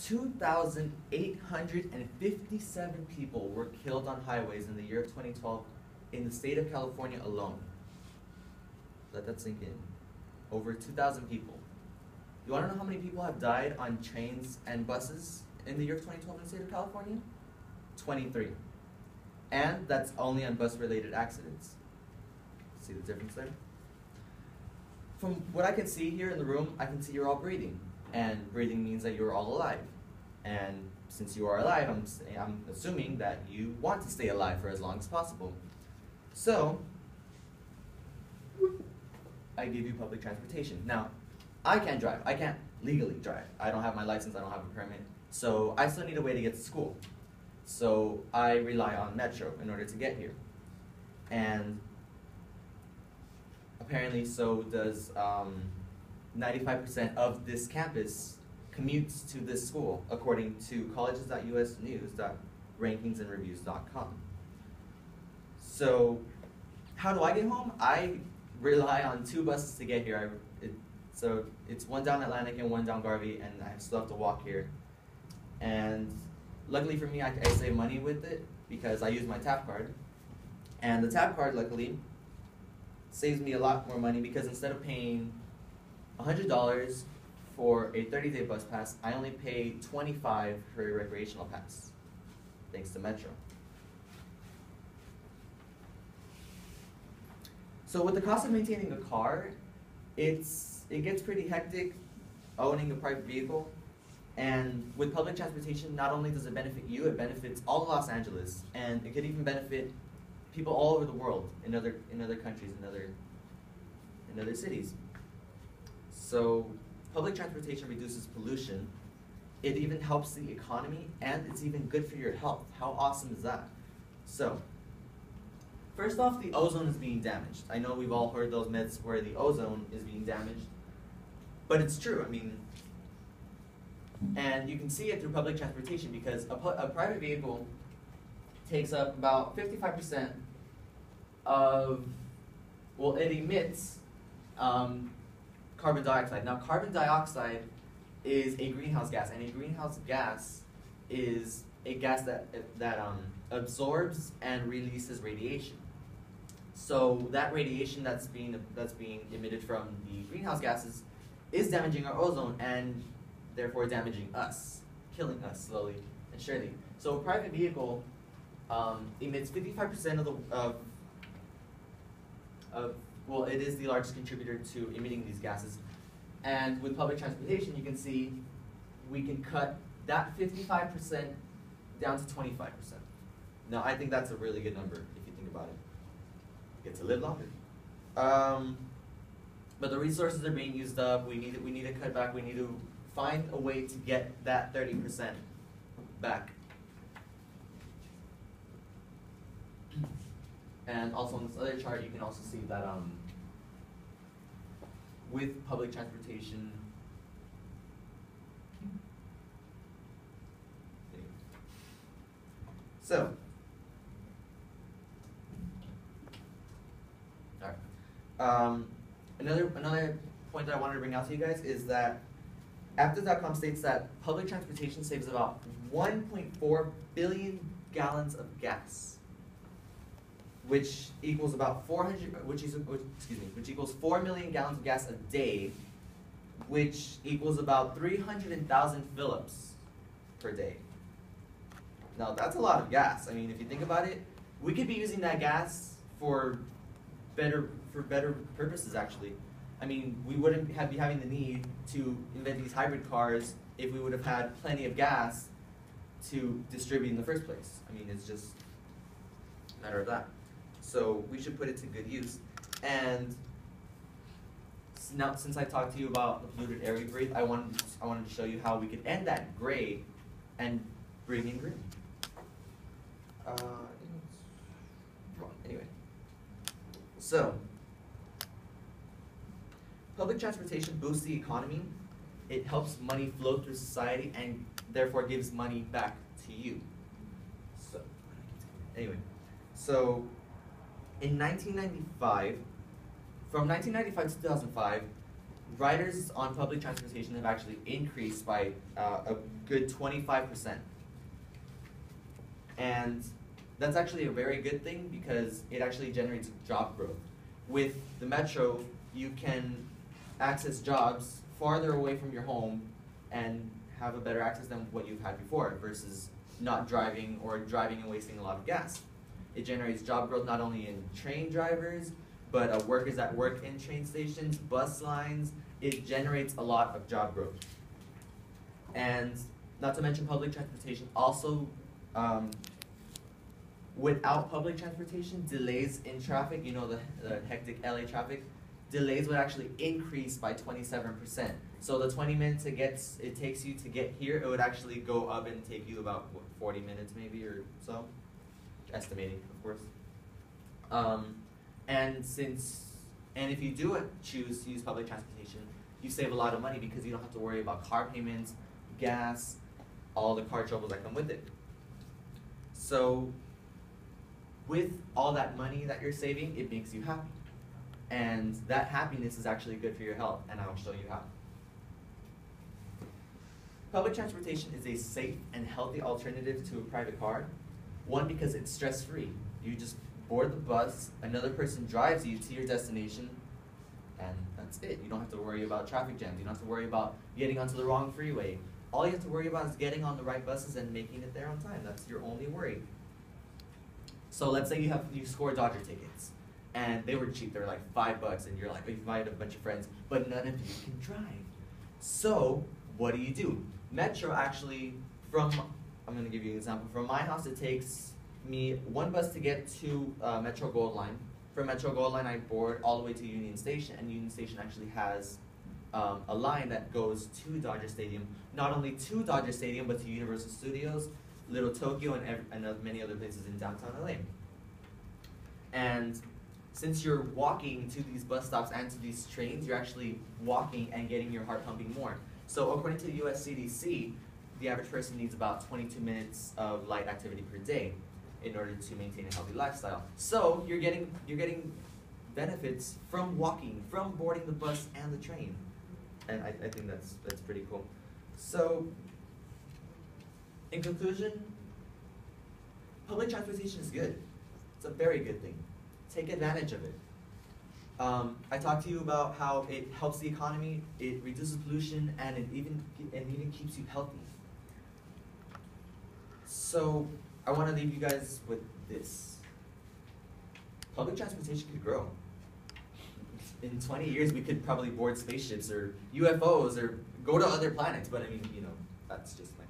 2,857 people were killed on highways in the year of 2012 in the state of California alone. Let that sink in. Over 2,000 people. You want to know how many people have died on trains and buses in the year of 2012 in the state of California? 23. And that's only on bus-related accidents. See the difference there? From what I can see here in the room, I can see you're all breathing. And breathing means that you're all alive. And since you are alive, I'm assuming that you want to stay alive for as long as possible. So, I give you public transportation. Now, I can't drive. I can't legally drive. I don't have my license. I don't have a permit. So I still need a way to get to school. So I rely on Metro in order to get here. And apparently so does 95% of this campus commutes to this school, according to colleges.usnews.rankingsandreviews.com. So how do I get home? I rely on 2 buses to get here. So it's one down Atlantic and one down Garvey, and I still have to walk here. And luckily for me, I save money with it because I use my tap card. And the tap card, luckily, saves me a lot more money because instead of paying $100 for a 30-day bus pass, I only pay $25 for a recreational pass, thanks to Metro. So with the cost of maintaining a car, it gets pretty hectic owning a private vehicle. And with public transportation, not only does it benefit you, it benefits all of Los Angeles, and it could even benefit people all over the world in other countries, in other cities. So public transportation reduces pollution. It even helps the economy, and it's even good for your health. How awesome is that? So first off, the ozone is being damaged. I know we've all heard those myths where the ozone is being damaged, but it's true. I mean, and you can see it through public transportation because a private vehicle takes up about 55% of, well, it emits carbon dioxide. Now, carbon dioxide is a greenhouse gas, and a greenhouse gas is a gas that absorbs and releases radiation. So that radiation that's being emitted from the greenhouse gases is damaging our ozone and therefore damaging us, killing us slowly and surely. So a private vehicle emits 55% well, it is the largest contributor to emitting these gases. And with public transportation, you can see we can cut that 55% down to 25%. Now, I think that's a really good number if you think about it. You get to live longer. But the resources are being used up. We need to cut back. We need to find a way to get that 30% back. And also on this other chart, you can also see that with public transportation, so, all right. Another point that I wanted to bring out to you guys is that Aptos.com states that public transportation saves about 1.4 billion gallons of gas, which equals about 4 million gallons of gas a day, which equals about 300,000 Phillips per day. Now that's a lot of gas. I mean, if you think about it, we could be using that gas for better purposes actually. I mean, we wouldn't be having the need to invent these hybrid cars if we would have had plenty of gas to distribute in the first place. I mean, it's just a matter of that. So we should put it to good use. And now, since I talked to you about the polluted air we breathe, I wanted to show you how we could end that gray and bring in green. Anyway, so public transportation boosts the economy. It helps money flow through society and therefore gives money back to you. So anyway, so in 1995, from 1995 to 2005, riders on public transportation have actually increased by a good 25%. And that's actually a very good thing because it actually generates job growth. With the metro, you can access jobs farther away from your home and have a better access than what you've had before versus not driving or driving and wasting a lot of gas. It generates job growth not only in train drivers, but workers that work in train stations, bus lines. It generates a lot of job growth. And not to mention public transportation also, without public transportation, delays in traffic, you know, the hectic LA traffic, delays would actually increase by 27%. So the 20 minutes it takes you to get here, it would actually go up and take you about, what, 40 minutes maybe or so? Estimating, of course. And if you do choose to use public transportation, you save a lot of money because you don't have to worry about car payments, gas, all the car troubles that come with it. So with all that money that you're saving, it makes you happy. And that happiness is actually good for your health, and I'll show you how. Public transportation is a safe and healthy alternative to a private car. One, because it's stress-free. You just board the bus, another person drives you to your destination, and that's it. You don't have to worry about traffic jams. You don't have to worry about getting onto the wrong freeway. All you have to worry about is getting on the right buses and making it there on time. That's your only worry. So let's say you score Dodger tickets, and they were cheap. They were like $5, and you're like, oh, you invited a bunch of friends, but none of you can drive. So what do? Metro actually, I'm going to give you an example. From my house, it takes me one bus to get to Metro Gold Line. From Metro Gold Line, I board all the way to Union Station, and Union Station actually has a line that goes to Dodger Stadium. Not only to Dodger Stadium, but to Universal Studios, Little Tokyo, and many other places in downtown LA. And since you're walking to these bus stops and to these trains, you're actually walking and getting your heart pumping more. So according to the US CDC, the average person needs about 22 minutes of light activity per day in order to maintain a healthy lifestyle. So you're getting benefits from walking, from boarding the bus and the train. And I think that's pretty cool. So in conclusion, public transportation is good. It's a very good thing. Take advantage of it. I talked to you about how it helps the economy, it reduces pollution, and it even keeps you healthy. So I want to leave you guys with this. Public transportation could grow. In 20 years, we could probably board spaceships or UFOs or go to other planets, but I mean, you know, that's just my